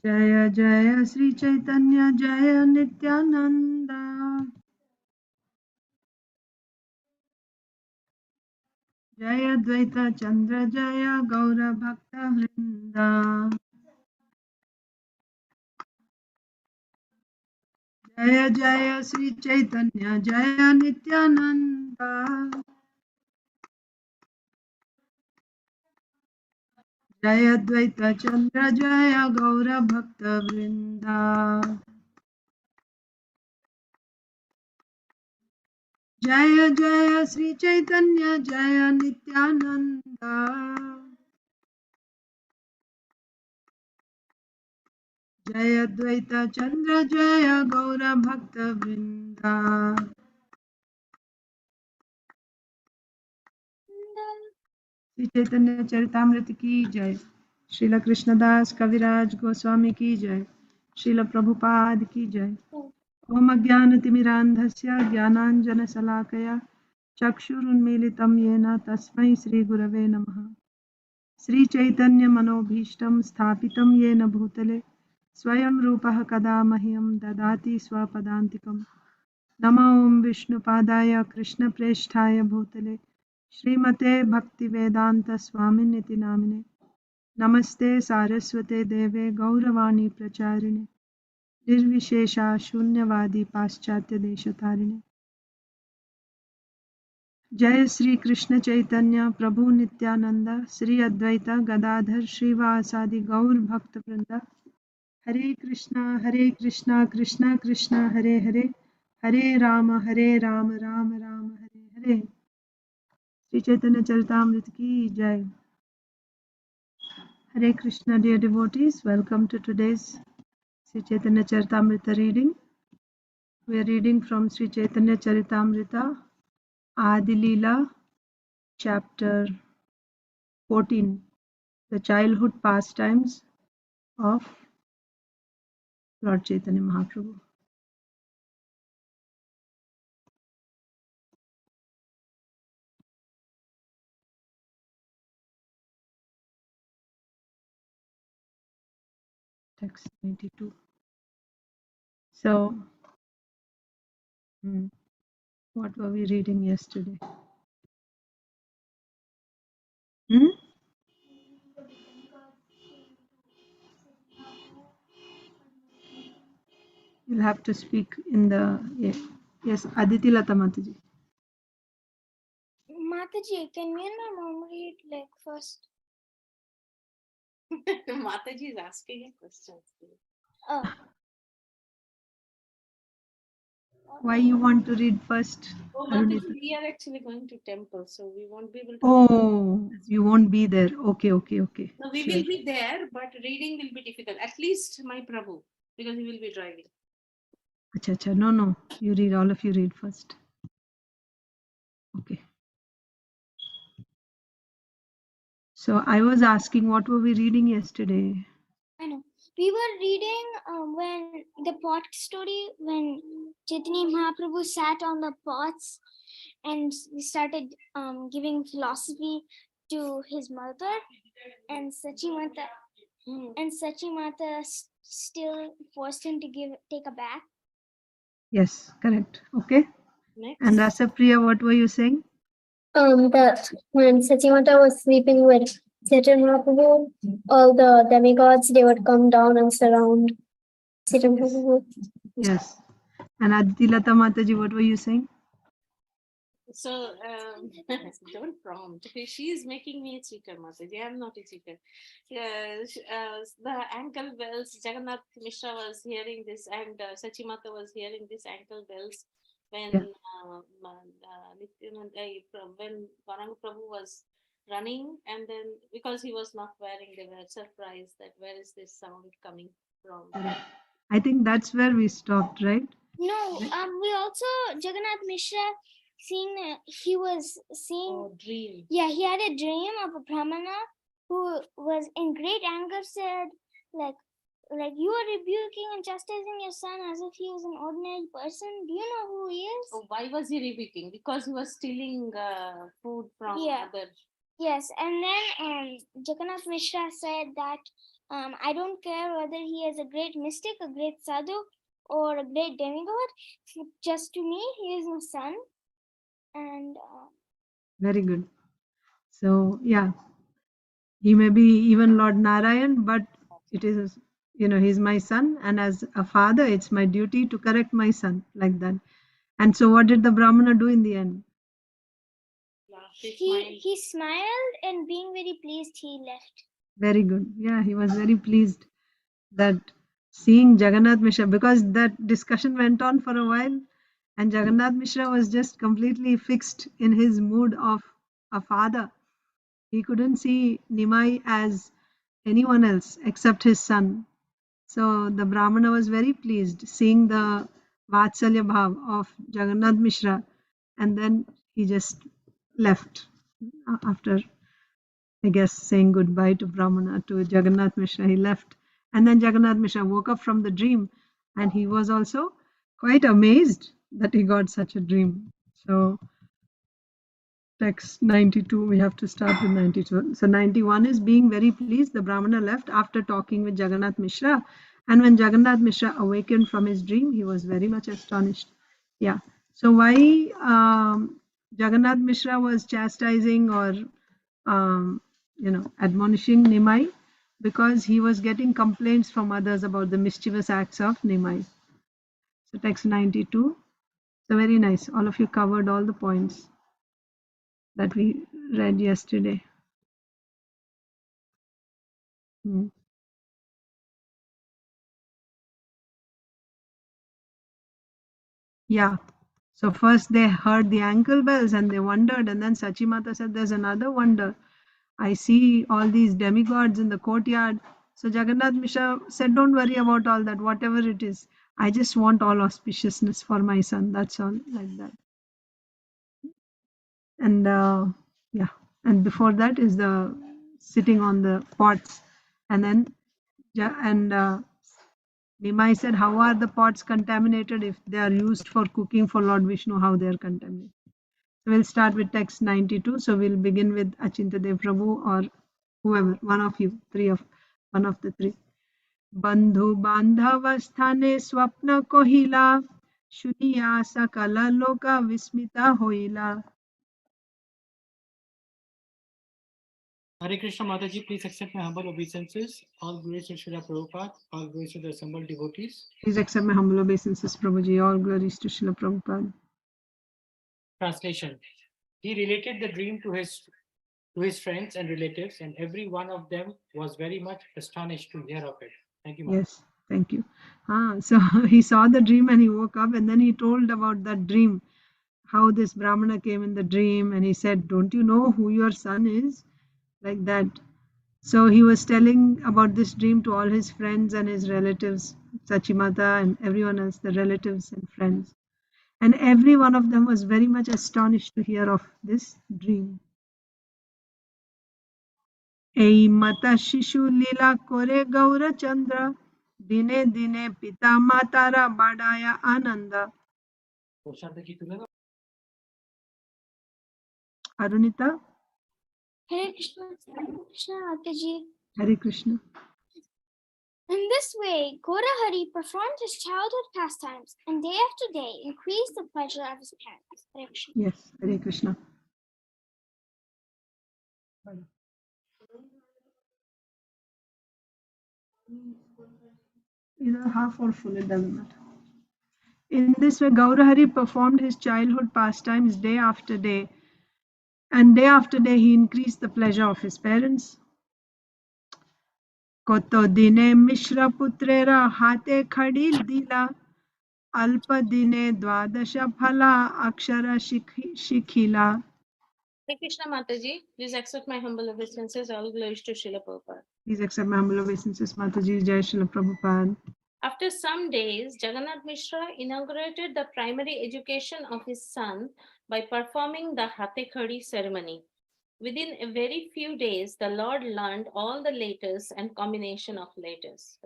Jaya Jaya Sri Caitanya Jaya Nityananda Jaya Dvaita Chandra Jaya Gaura Bhakta Vrinda Jaya Jaya Sri Caitanya Jaya Nityananda Jaya Dvaita Chandra Jaya Gaura Bhakta Vrinda Jaya Jaya Sri Caitanya Jaya Nityananda Jaya Dvaita Chandra Jaya Gaura Bhakta Vrinda Sri Chaitanya Charitamrita ki jai Srila Krishnadas Kaviraj Goswami ki jai Srila Prabhupada ki jai Om Ajnanatimmirandhasya Jnananjana Salakaya Chakshurunmilitam Yena Tasmai Sri Gurave Namaha Sri Chaitanya Manobhishtam Sthapitam Yena Bhutale Swayam Rupaha Kada Mahyam Dadati Swapadantikam Namo Om Vishnu Padaya Krishna Presthaya Bhutale Srimate Bhaktivedanta Swaminiti Namine Namaste Saraswate Deve Gauravani Pracharine Nirvishesha Shunyavadi Paschatya Deshatarine Jai Sri Krishna Chaitanya Prabhu Nityananda Sri Advaita Gadadhar Srivasadi Gaur Bhakta Vrinda Hare Krishna Krishna Krishna Hare Hare Hare Rama Rama Rama Hare Hare Sri Chaitanya Charitamrita ki jai. Hare Krishna, dear devotees, welcome to today's Sri Chaitanya Charitamrita reading. We are reading from Sri Chaitanya Charitamrita, Adi Leela, chapter 14, the childhood pastimes of Lord Chaitanya Mahaprabhu. Text 92. So, what were we reading yesterday? You'll have to speak in the, yes, Aditi Lata Mataji. Mataji, can me and my mom read like first? Mataji is asking a question. Oh. Why you want to read first? Oh, Mataji, we are actually going to temple, so we won't be able to. Oh, you won't be there. Okay. No, we will be there, but reading will be difficult. At least my Prabhu, because he will be driving. Acha. No. You read, all of you read first. Okay. So I was asking, what were we reading yesterday? I know. We were reading when the pot story, when Chaitanya Mahaprabhu sat on the pots and we started giving philosophy to his mother, and Sachimata still forced him to take a bath. Yes, correct. Okay. Next. And Rasapriya, what were you saying? That when Sachimata was sleeping with Chaitanya Mahaprabhu, all the demigods, they would come down and surround Chaitanya Mahaprabhu. Yes. And Aditi Lata Mataji, what were you saying? So, don't prompt. She is making me a cheater, Mataji. I am not a cheater. The ankle bells, Jagannath Mishra was hearing this, and Sachimata was hearing this ankle bells when when Gauranga Prabhu was running, and then because he was not wearing, they were surprised that where is this sound coming from. I think that's where we stopped, right? No, we also Jagannath Mishra he was seeing dream. Yeah, he had a dream of a brahmana who was in great anger, said like you are rebuking and chastising your son as if he was an ordinary person. Do you know who he is? Oh, why was he rebuking? Because he was stealing food from other. Yes, and then Jagannath Mishra said that I don't care whether he is a great mystic, a great sadhu, or a great demigod. Just to me, he is my son. And Very good. So yeah, he may be even Lord Narayan, but it is, he's my son, and as a father, it's my duty to correct my son, like that. And so what did the Brahmana do in the end? he smiled, and being very pleased, he left. Very good. Yeah, he was very pleased that seeing Jagannath Mishra, because that discussion went on for a while, and Jagannath Mishra was just completely fixed in his mood of a father. He couldn't see Nimai as anyone else except his son. So the Brahmana was very pleased seeing the Vatsalya Bhav of Jagannath Mishra, and then he just left after, I guess, saying goodbye to Brahmana, to Jagannath Mishra. He left, and then Jagannath Mishra woke up from the dream, and he was also quite amazed that he got such a dream. So text 92, we have to start with 92. So 91 is being very pleased. The Brahmana left after talking with Jagannath Mishra, and when Jagannath Mishra awakened from his dream, he was very much astonished. Yeah. So why Jagannath Mishra was chastising or admonishing Nimai? Because he was getting complaints from others about the mischievous acts of Nimai. So text 92. So very nice. All of you covered all the points that we read yesterday. Yeah. So first they heard the ankle bells and they wondered, and then Sachimata said, there's another wonder. I see all these demigods in the courtyard. So Jagannath Mishra said, don't worry about all that, whatever it is. I just want all auspiciousness for my son. That's all, like that. And yeah, and before that is the sitting on the pots, and then Nimai said, how are the pots contaminated? If they are used for cooking for Lord Vishnu, how they are contaminated? So we'll start with text 92. So we'll begin with Achintadev Prabhu or whoever, one of you, one of the three. Bandhu bandhavasthane swapna kohila, shuniya sakala loka vismita hoila. Hare Krishna Mataji, please accept my humble obeisances. All glories to Srila Prabhupada, all glories to the assembled devotees. Please accept my humble obeisances, Prabhuji. All glories to Srila Prabhupada. Translation. He related the dream to his friends and relatives, and every one of them was very much astonished to hear of it. Thank you, Mataji. Yes, thank you. So he saw the dream and he woke up, and then he told about that dream, how this Brahmana came in the dream, and he said, don't you know who your son is? Like that. So he was telling about this dream to all his friends and his relatives, Sachimata and everyone else, the relatives and friends. And every one of them was very much astonished to hear of this dream. এই মাতা শিশু লীলা করে গৌরচন্দ্র, দিনে দিনে পিতা মাতারা বাড়ায়া আনন্দ. Arunita. Hare Krishna, Mataji. Hare Krishna. In this way, Gaurahari performed his childhood pastimes and day after day increased the pleasure of his parents. Hare Krishna. Yes, Hare Krishna. Either half or full, it doesn't matter. In this way, Gaurahari performed his childhood pastimes day after day, and day after day he increased the pleasure of his parents. Koto dine Mishra putrera hate khadil dila, alpa dine dwadasha phala akshara shikhila. Hare Krishna Mataji, please accept my humble obeisances. All glories to Srila Prabhupada. Please accept my humble obeisances, Mataji. Jai Srila Prabhupada. After some days, Jagannath Mishra inaugurated the primary education of his son by performing the Hate Khadi ceremony. Within a very few days, the Lord learned all the letters and combination of letters.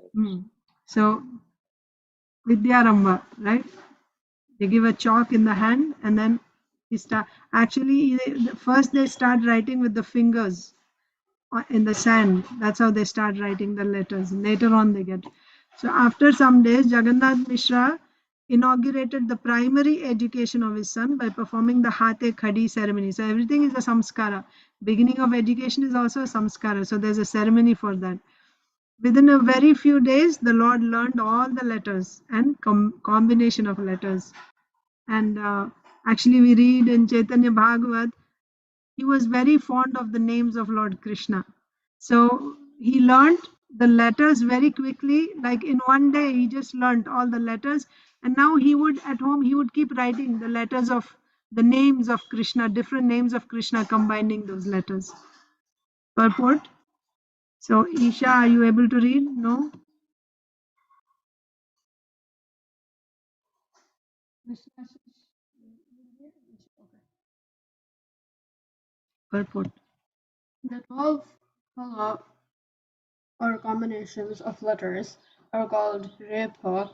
So, Vidyaramba, right? They give a chalk in the hand, and then he start. Actually, first they start writing with the fingers in the sand. That's how they start writing the letters. Later on they get. So after some days, Jagannath Mishra inaugurated the primary education of his son by performing the Hate Khadi ceremony. So everything is a samskara. Beginning of education is also a samskara. So there's a ceremony for that. Within a very few days, the Lord learned all the letters and combination of letters. And actually we read in Caitanya Bhagavat, he was very fond of the names of Lord Krishna. So he learned the letters very quickly. Like in one day, he just learned all the letters. And now he would, at home, he would keep writing the letters of the names of Krishna, different names of Krishna, combining those letters. Purport. So Isha, are you able to read? No? Purport. The 12 phala or combinations of letters are called Repa,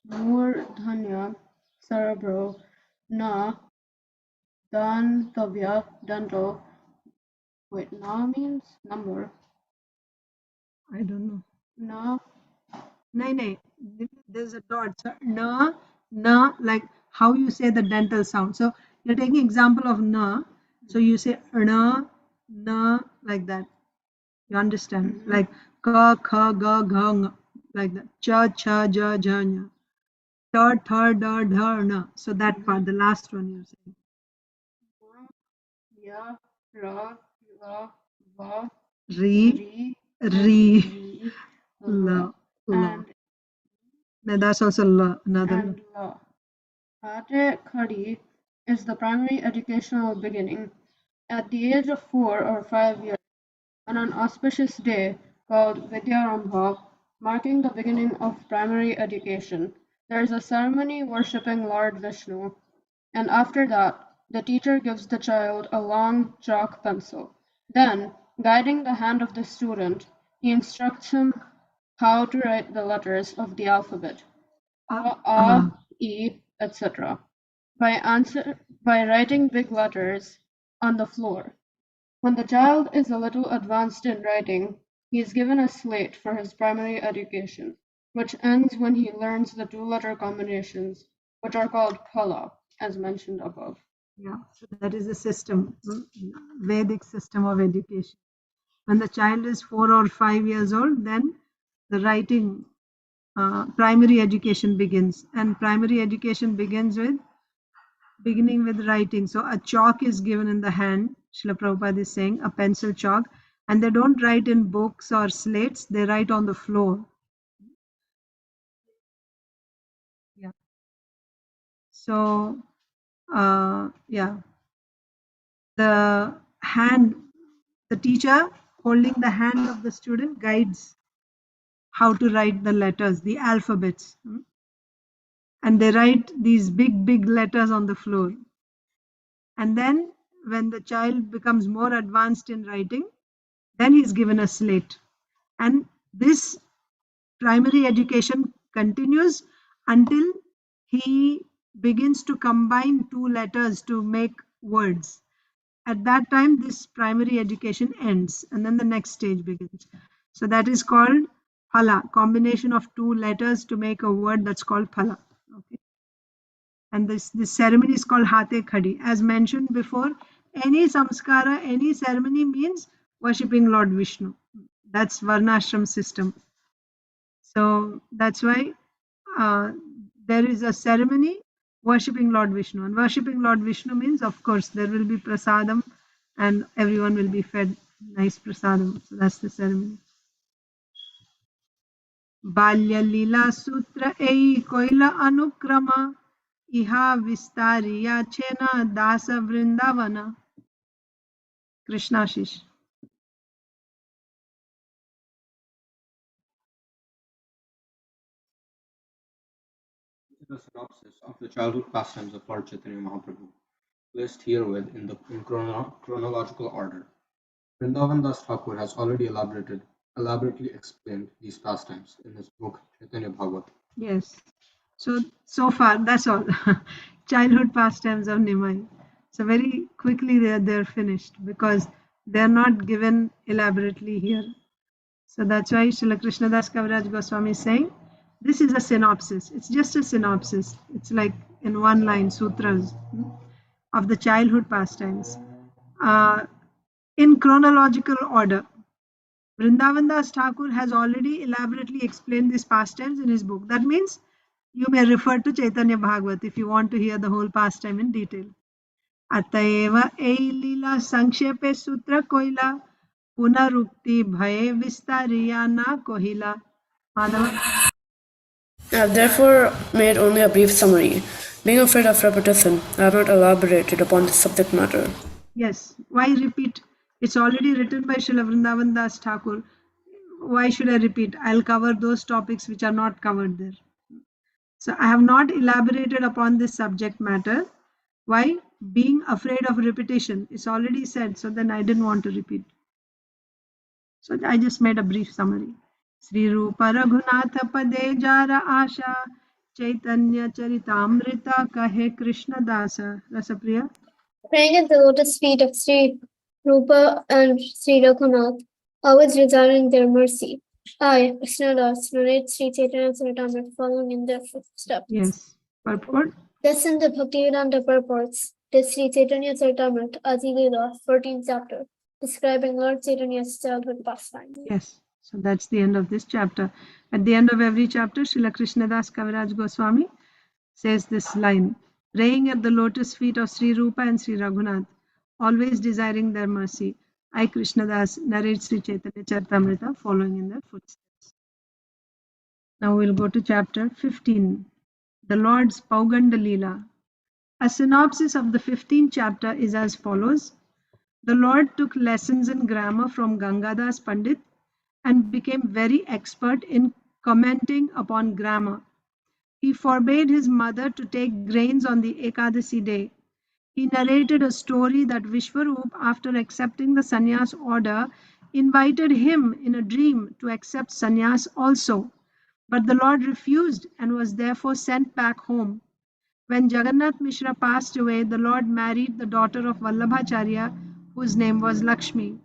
Murdhanya, Cerebro, Na, Dantavya, Danto. Wait, Na means number. I don't know. Na, No. There's a dot. So, na, like how you say the dental sound. So you're taking example of na. So you say na, like that. You understand? Like ka, kha, ga, gha, nga, like that. Cha, cha, ja, ja, nya. Ta, tha, da, dha, na. So that part, the last one you're saying. Ya, Ra, La, Va, Ri, Ri, ri, la, la. and Now that's also la, another and La. Hate Khadi is the primary educational beginning. At the age of 4 or 5 years, on an auspicious day called Vidyarambha, marking the beginning of primary education, there is a ceremony worshipping Lord Vishnu, and after that, the teacher gives the child a long chalk pencil. Then, guiding the hand of the student, he instructs him how to write the letters of the alphabet, A, E, etc., by writing big letters on the floor. When the child is a little advanced in writing, he is given a slate for his primary education, which ends when he learns the two-letter combinations, which are called phala, as mentioned above. Yeah, so that is the system, Vedic system of education. When the child is 4 or 5 years old, then the writing, primary education begins. And primary education begins with beginning with writing. So a chalk is given in the hand, Srila Prabhupada is saying, a pencil chalk, and they don't write in books or slates, they write on the floor. Yeah. So, yeah, the hand, the teacher holding the hand of the student guides how to write the letters, the alphabets. And they write these big letters on the floor. And then when the child becomes more advanced in writing, then he's given a slate. And this primary education continues until he begins to combine two letters to make words. At that time, this primary education ends, and then the next stage begins. So that is called phala, combination of two letters to make a word, that's called phala. Okay. And this ceremony is called Hate Khadi. As mentioned before, any samskara, any ceremony means worshipping Lord Vishnu. That's Varnashram system. So that's why there is a ceremony worshipping Lord Vishnu. And worshipping Lord Vishnu means, of course, there will be prasadam and everyone will be fed nice prasadam. So that's the ceremony. Balya Lila Sutra Ei Koila Anukrama Iha Vistariya Chena Dasa Vrindavana. Krishna Shish. The synopsis of the childhood pastimes of Lord Chaitanya Mahaprabhu, placed herewith in chronological order. Vrindavan Das Thakur has already elaborately explained these pastimes in his book Chaitanya Bhagavatam. Yes. So far, that's all. Childhood pastimes of Nimai. So very quickly they're finished because They are not given elaborately here. So that's why Srila Krishnadas Kaviraj Goswami is saying, this is a synopsis. It's just a synopsis. It's like in one line, sutras of the childhood pastimes. In chronological order, Vrindavan Das Thakur has already elaborately explained these pastimes in his book. That means you may refer to Caitanya Bhagavat if you want to hear the whole pastime in detail. अतएव ए लीला संक्षेपे सूत्र कोइला पुनरुक्ति भये विस्तारिया ना कोहिला. Madhava? I have therefore made only a brief summary. Being afraid of repetition, I have not elaborated upon the subject matter. Yes. Why repeat? It's already written by Srila Vrindavan Das Thakur. Why should I repeat? I'll cover those topics which are not covered there. So I have not elaborated upon this subject matter. Why? Being afraid of repetition. It's already said, so then I didn't want to repeat. So I just made a brief summary. Sri Rupa Raghunatha Pade Jara Asha Chaitanya Charitamrita Kahe Krishna Dasa. Rasapriya. Praying at the lotus feet of Sri Rupa and Sri Raghunath, always desiring their mercy. I, Krishnadas, narrate Sri Chaitanya Charitamrita following in their footsteps. Yes. Purport. Thus in the Bhaktivedanta purports, the Sri Chaitanya Charitamrita Adi Leela, 14th chapter, describing Lord Chaitanya's childhood pastime. Yes. So that's the end of this chapter. At the end of every chapter, Srila Krishnadas Kaviraj Goswami says this line, praying at the lotus feet of Sri Rupa and Sri Raghunath, always desiring their mercy. I, Krishnadas, narrate Sri Chaitanya Charitamrita following in their footsteps. Now we'll go to chapter 15, the Lord's Pauganda Leela. A synopsis of the 15th chapter is as follows. The Lord took lessons in grammar from Gangadas Pandit and became very expert in commenting upon grammar. He forbade his mother to take grains on the Ekadasi day. He narrated a story that Vishwarup, after accepting the sannyas order, invited him in a dream to accept sannyas also. But the Lord refused and was therefore sent back home. When Jagannath Mishra passed away, the Lord married the daughter of Vallabhacharya, whose name was Lakshmi.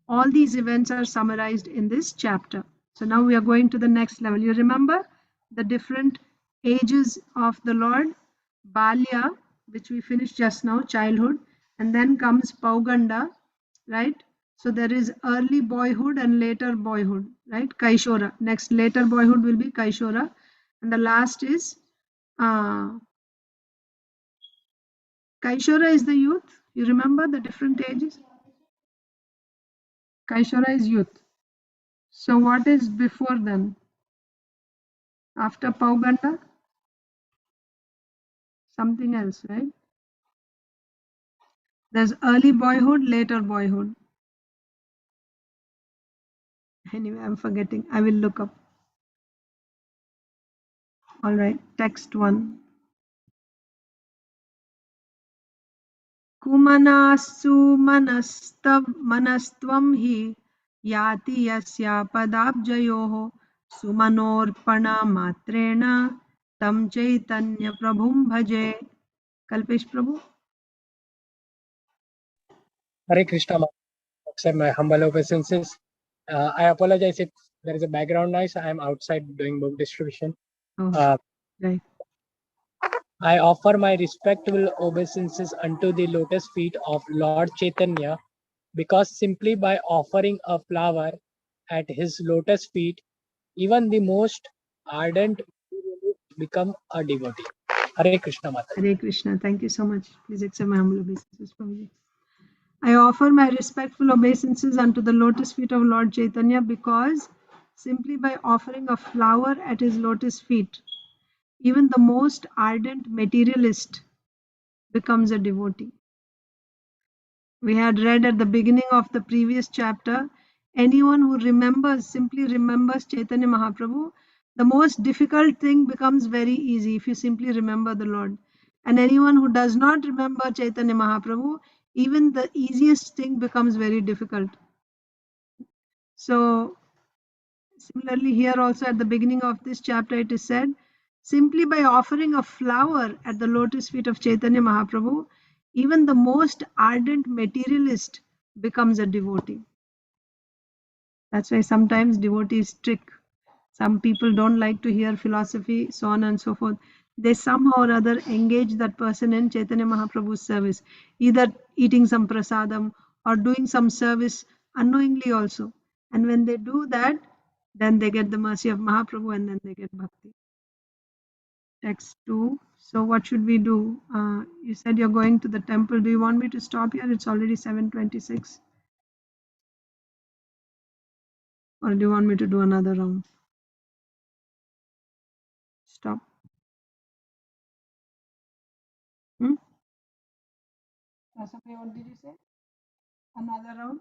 All these events are summarized in this chapter. So now we are going to the next level. You remember the different ages of the Lord? Balya, which we finished just now, childhood, and then comes Pauganda, right? So there is early boyhood and later boyhood, right? Kaishora. Next, later boyhood will be Kaishora. And the last is Kaishora is the youth. You remember the different ages? Kaishora is youth. So what is before then? After Pauganda? Something else, right? There's early boyhood, later boyhood. Anyway, I'm forgetting. I will look up. All right, text 1. Kumanasu manastvam hi yati yasya padabjayoho sumanorpana matrena tam chaitanya prabhum bhaje. Kalpesh Prabhu. Hare Krishna, accept my humble obeisances. I apologize if there is a background noise. I am outside doing book distribution. Oh, right. I offer my respectful obeisances unto the lotus feet of Lord Chaitanya, because simply by offering a flower at his lotus feet, even the most ardent become a devotee. Hare Krishna Mata. Hare Krishna. Thank you so much. Please accept my humble obeisances, Prabhuji. I offer my respectful obeisances unto the lotus feet of Lord Chaitanya, because simply by offering a flower at his lotus feet, even the most ardent materialist becomes a devotee. We had read at the beginning of the previous chapter, anyone who simply remembers Chaitanya Mahaprabhu, the most difficult thing becomes very easy if you simply remember the Lord. And anyone who does not remember Chaitanya Mahaprabhu, even the easiest thing becomes very difficult. So similarly here also at the beginning of this chapter it is said, simply by offering a flower at the lotus feet of Chaitanya Mahaprabhu, even the most ardent materialist becomes a devotee. That's why sometimes devotees trick. Some people don't like to hear philosophy, so on and so forth. They somehow or other engage that person in Chaitanya Mahaprabhu's service, either eating some prasadam or doing some service unknowingly also. And when they do that, then they get the mercy of Mahaprabhu and then they get bhakti. Text 2. So what should we do? You said you're going to the temple. Do you want me to stop here? It's already 7:26. Or do you want me to do another round? Stop. What did you say? Another round?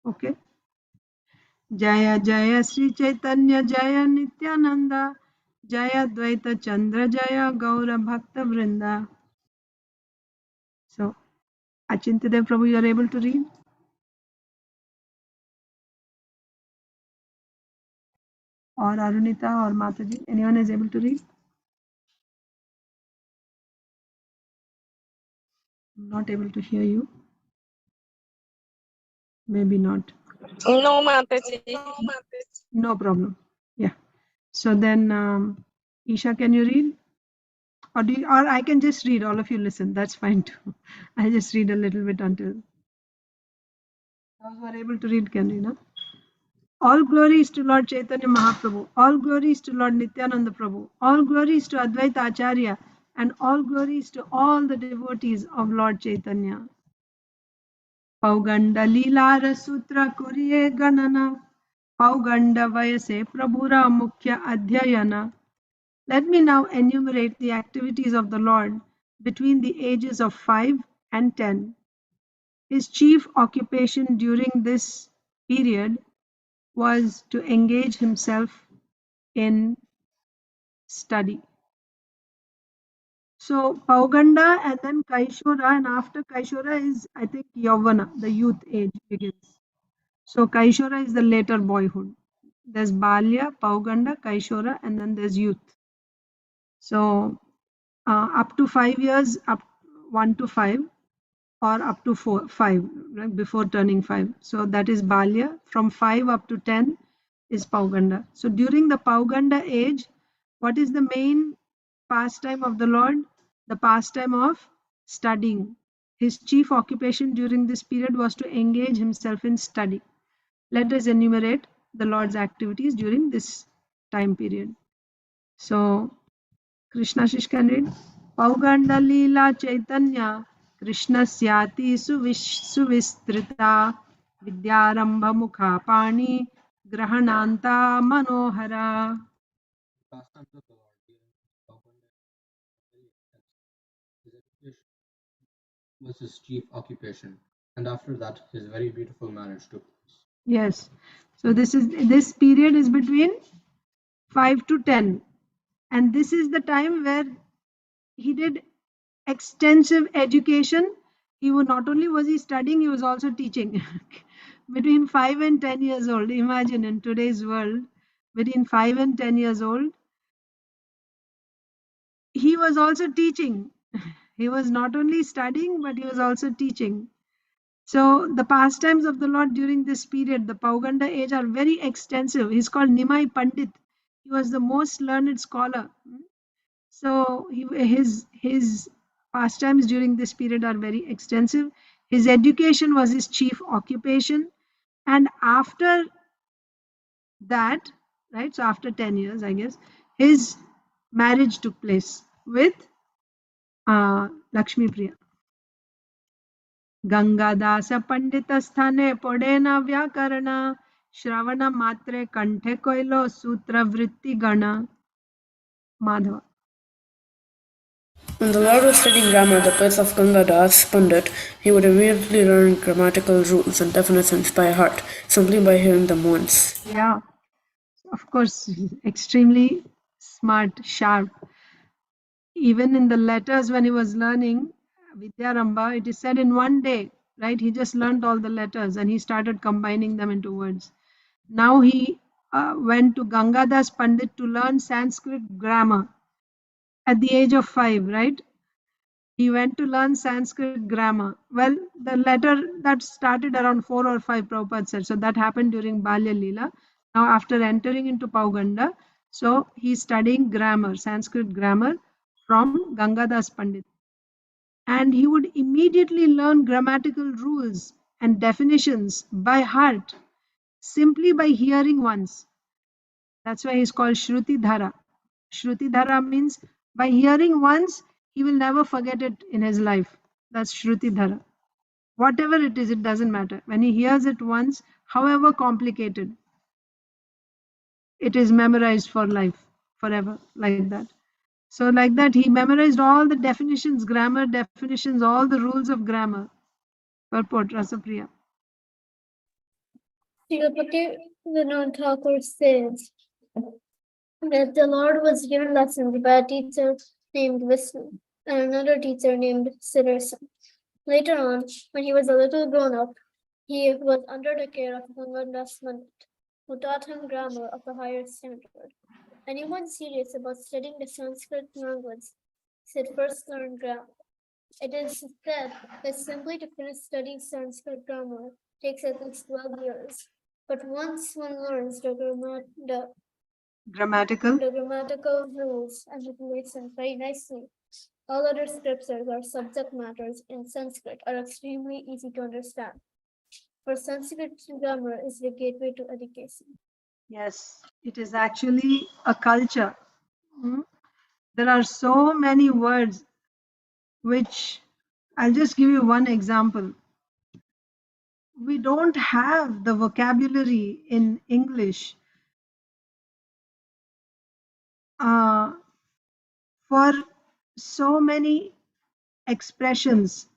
Okay. Jaya Jaya Sri Chaitanya Jaya Nityananda Jaya Dvaita Chandra Jaya Gaura Bhakta Vrinda. So, Achintadev Prabhu, you are able to read? Or Arunita or Mataji? Anyone is able to read? I'm not able to hear you. Maybe not. No, Mataji. No problem. Yeah. So then, Isha, can you read? Or I can just read, all of you listen. That's fine too. I just read a little bit until those who are able to read can read. Huh? All glories to Lord Chaitanya Mahaprabhu. All glories to Lord Nityananda Prabhu. All glories to Advaita Acharya. And all glories to all the devotees of Lord Chaitanya. Pauganda Leela Sutra Kuriye Ganana. Pauganda Vayase Prabhura Mukhya Adhyayana. Let me now enumerate the activities of the Lord between the ages of 5 and 10. His chief occupation during this period was to engage himself in study. So Pauganda and then Kaishora, and after Kaishora is, I think, Yavana, the youth age begins. So Kaishora is the later boyhood. There's Balya, Pauganda, Kaishora, and then there's youth. So up to 5 years, up 1 to 5, or up to 5, right, before turning 5. So that is Balya. From 5 up to 10 is Pauganda. So during the Pauganda age, what is the main pastime of the Lord? The pastime of studying. His chief occupation during this period was to engage himself in study. Let us enumerate the Lord's activities during this time period. So Krishna Shish can read. Pauganda Leela Chaitanya Krishna Syati Suvistrita Vidyarambha Mukha Pani Grahananta Manohara. Pastimes of the Lord during Pauganda are very extensive. His education was his chief occupation, and after that his very beautiful marriage took place. Yes. So this period is between 5 to 10. And this is the time where he did extensive education. He was not only was he studying, he was also teaching. Between 5 and 10 years old, imagine in today's world, between 5 and 10 years old, he was also teaching. He was not only studying, but he was also teaching. So the pastimes of the Lord during this period, the Pauganda age, are very extensive. He's called Nimai Pandit. He was the most learned scholar. So his pastimes during this period are very extensive. His education was his chief occupation, and after that, right? So after 10 years, I guess, his marriage took place with Lakshmi Priya. Gangadasa Pandita Sthane Podena Vyakarana Shravana Matre Kanthe Koilo Sutra Vritti Gana. Madhava. When the Lord was studying grammar at the place of Gangadas Pandit, he would immediately learn grammatical rules and definitions by heart, simply by hearing them once. Yeah, of course, extremely smart, sharp. Even in the letters when he was learning Vidyarambha, it is said in one day, right? He just learned all the letters and he started combining them into words. Now he went to Gangadas Pandit to learn Sanskrit grammar at the age of 5, right? He went to learn Sanskrit grammar. Well, the letter that started around 4 or 5, Prabhupada said. So that happened during Balya Leela. Now, after entering into Pauganda, so he's studying grammar, Sanskrit grammar from Gangadas Pandit. And he would immediately learn grammatical rules and definitions by heart simply by hearing once. That's why he's called Shruti Dhara. Shruti Dhara means by hearing once, he will never forget it in his life. That's Shruti Dhara. Whatever it is, it doesn't matter. When he hears it once, however complicated, it is memorized for life, forever, like that. So, like that, he memorized all the definitions, grammar definitions, all the rules of grammar. Purport, Rasapriya. Srila Vinod Thakur says that the Lord was given lessons by a teacher named Vishnu and another teacher named Siddhartha. Later on, when he was a little grown up, he was under the care of Gangadas Pandit, who taught him grammar of the higher standard. Anyone serious about studying the Sanskrit language should first learn grammar. It is said that simply to finish studying Sanskrit grammar takes at least 12 years. But once one learns the grammatical rules and regulations very nicely, all other scriptures or subject matters in Sanskrit are extremely easy to understand. For Sanskrit grammar is the gateway to education. Yes, it is actually a culture. There are so many words which I'll just give you one example. We don't have the vocabulary in English for so many expressions,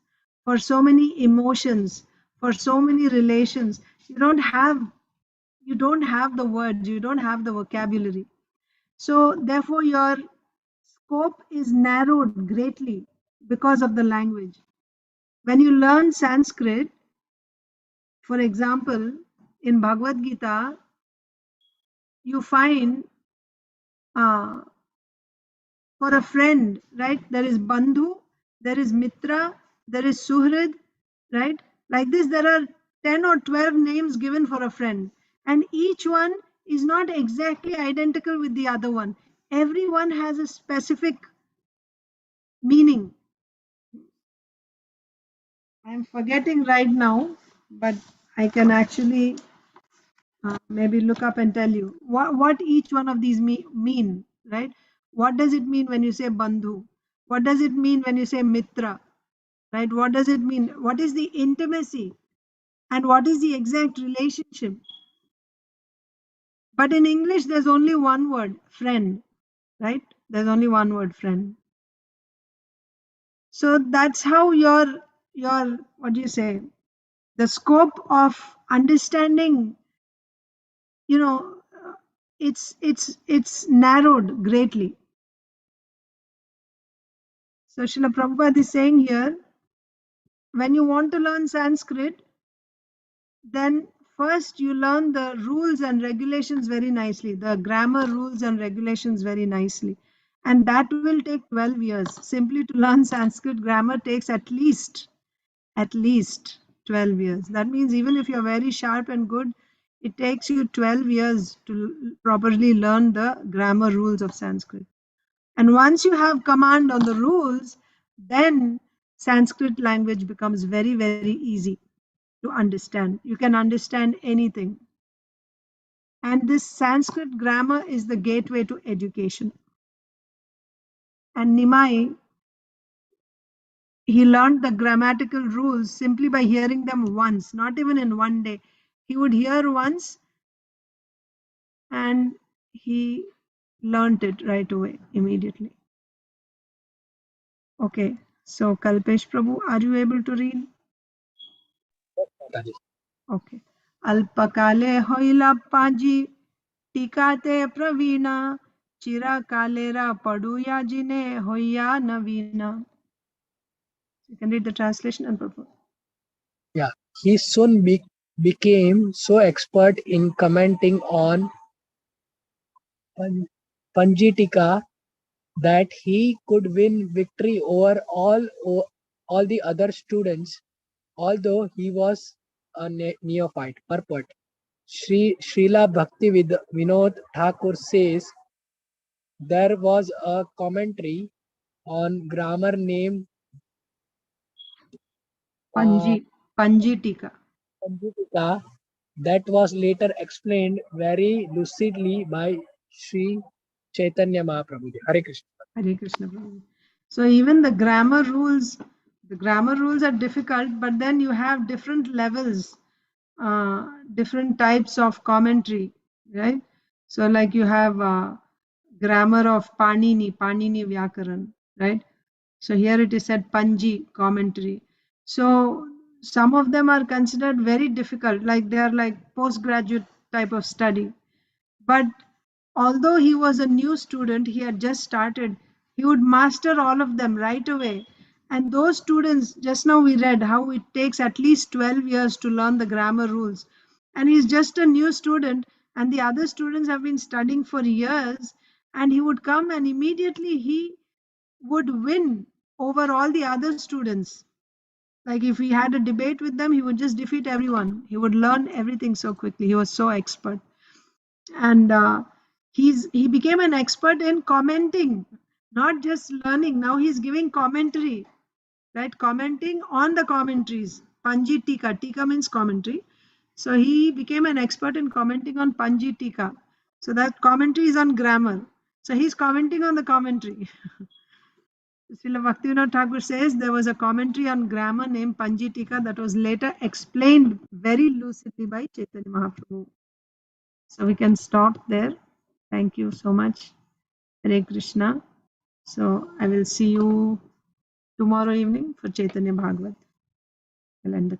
for so many emotions, for so many relations. You don't have the words, you don't have the vocabulary. So therefore your scope is narrowed greatly because of the language. When you learn Sanskrit, for example, in Bhagavad Gita, you find for a friend, right? There is Bandhu, there is Mitra, there is Suhrid, right? Like this, there are 10 or 12 names given for a friend, and each one is not exactly identical with the other one. Every one has a specific meaning. I'm forgetting right now, but I can actually maybe look up and tell you what each one of these mean, right? What does it mean when you say Bandhu? What does it mean when you say Mitra? Right? What does it mean? What is the intimacy? And what is the exact relationship? But in English, there's only one word, friend, right? There's only one word, friend. So that's how your what do you say? The scope of understanding, it's narrowed greatly. So Srila Prabhupada is saying here, when you want to learn Sanskrit, then first you learn the rules and regulations very nicely, the grammar rules and regulations very nicely. And that will take 12 years. Simply to learn Sanskrit grammar takes at least 12 years. That means even if you're very sharp and good, it takes you 12 years to properly learn the grammar rules of Sanskrit. And once you have command on the rules, then Sanskrit language becomes very, very easy to understand. You can understand anything. And this Sanskrit grammar is the gateway to education. And Nimai, he learned the grammatical rules simply by hearing them once, not even in one day. He would hear once and he learned it right away, immediately. Okay, so Kalpesh Prabhu, are you able to read? Okay. Alpakale hoila paji tikate pravina chira kalera paduya jine hoya navina. You can read the translation and purport. Yeah, he soon became so expert in commenting on Panjitika that he could win victory over all the other students, although he was a neophyte. Purport. Srila Bhakti Vinod Thakur says there was a commentary on grammar named Panji Tika. Caritamrita that was later explained very lucidly by Sri Chaitanya Mahaprabhu. Hare Krishna. Hare Krishna Prabhu. So even the grammar rules are difficult, but then you have different levels, different types of commentary, right? So like you have grammar of Panini Vyakaran, right? So here it is said Panji commentary. So some of them are considered very difficult, like they are like postgraduate type of study. But although he was a new student, he had just started, he would master all of them right away. And those students, just now we read how it takes at least 12 years to learn the grammar rules. And he's just a new student, and the other students have been studying for years. And he would come and immediately he would win over all the other students. Like if he had a debate with them, he would just defeat everyone. He would learn everything so quickly. He was so expert. And he became an expert in commenting, not just learning. Now he's giving commentary, right? Commenting on the commentaries. Panji Tika. Tika means commentary. So he became an expert in commenting on Panji Tika. So that commentary is on grammar. So he's commenting on the commentary. Srila Bhaktivinoda Thakur says there was a commentary on grammar named Panji Tika that was later explained very lucidly by Chaitanya Mahaprabhu. So we can stop there. Thank you so much. Hare Krishna. So I will see you tomorrow evening for Chaitanya Bhagavat. I'll end the